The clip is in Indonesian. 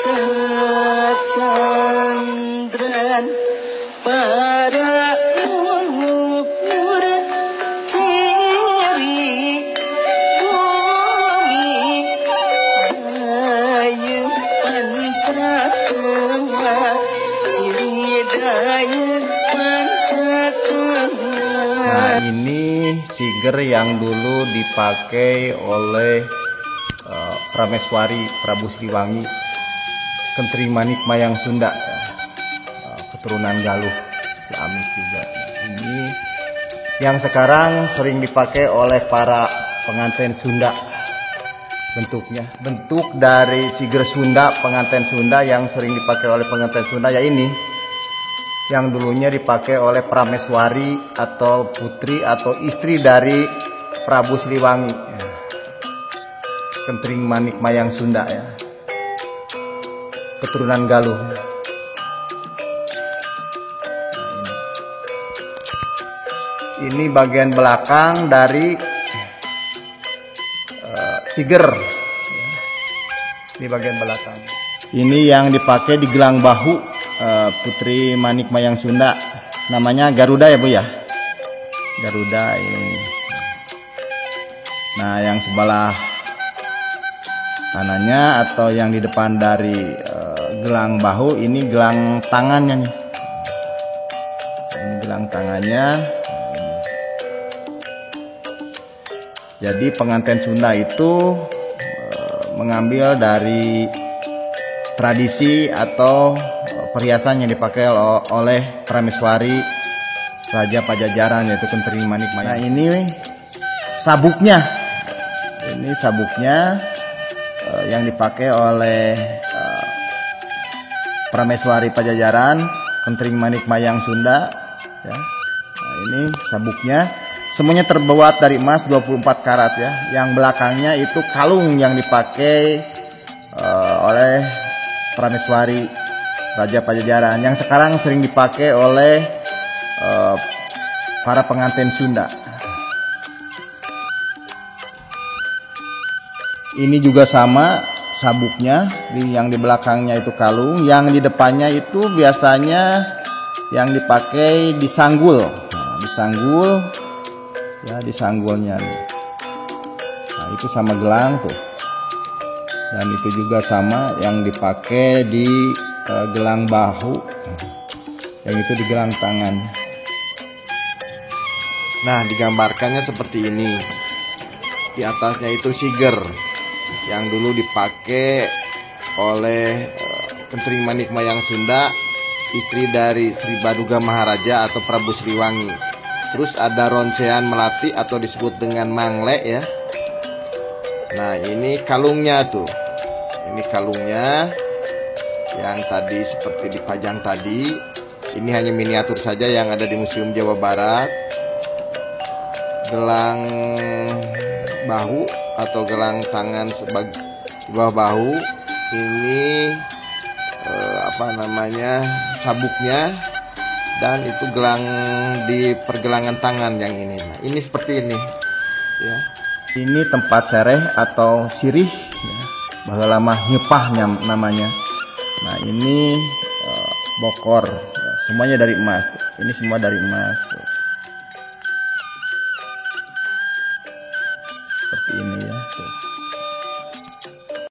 cacandran para umur ciri bumi dayu pancatengah ciri dayu pancatengah. Nah, ini siger yang dulu dipakai oleh Prameswari Prabu Siliwangi, Kentering Manik Mayang Sunda, keturunan Galuh Ciamis juga. Ini yang sekarang sering dipakai oleh para pengantin Sunda. Bentuk dari siger Sunda, pengantin Sunda yang sering dipakai oleh pengantin Sunda ya ini, yang dulunya dipakai oleh Prameswari atau putri atau istri dari Prabu Siliwangi, Kentering Manik Mayang Sunda ya, keturunan Galuh. Nah, ini bagian belakang dari siger. Ini bagian belakang. Ini yang dipakai di gelang bahu putri Manik Mayang Sunda, namanya Garuda ya Bu ya, Garuda ini. Nah, yang sebelah kanannya atau yang di depan dari gelang bahu ini gelang tangannya nih. Ini gelang tangannya. Jadi pengantin Sunda itu mengambil dari tradisi atau perhiasan yang dipakai oleh Prameswari Raja Pajajaran, yaitu Kentering Manik Mayang. Nah, ini sabuknya. Ini sabuknya yang dipakai oleh Prameswari Pajajaran, Kentering Manik Mayang Sunda ya. Nah, ini sabuknya semuanya terbuat dari emas 24 karat ya. Yang belakangnya itu kalung yang dipakai oleh Prameswari Raja Pajajaran, yang sekarang sering dipakai oleh para pengantin Sunda. Ini juga sama sabuknya, yang di belakangnya itu kalung, yang di depannya itu biasanya yang dipakai di sanggul. Nah, di sanggul ya, di sanggulnya nih. Nah, itu sama gelang tuh. Dan itu juga sama yang dipakai di gelang bahu. Yang itu di gelang tangan. Nah, digambarkannya seperti ini. Di atasnya itu siger yang dulu dipakai oleh Kentering Manik Mayang Sunda, istri dari Sri Baduga Maharaja atau Prabu Siliwangi. Terus ada roncean melati atau disebut dengan mangle ya. Nah, ini kalungnya tuh. Ini kalungnya yang tadi seperti dipajang tadi. Ini hanya miniatur saja yang ada di Museum Jawa Barat. Gelang bahu atau gelang tangan sebagai bawah bahu ini sabuknya, dan itu gelang di pergelangan tangan yang ini. Nah, ini seperti ini ya. Ini tempat sereh atau sirih ya, bahasa lama nyepah namanya. Nah, ini bokor ya, semuanya dari emas. Ini semua dari emas.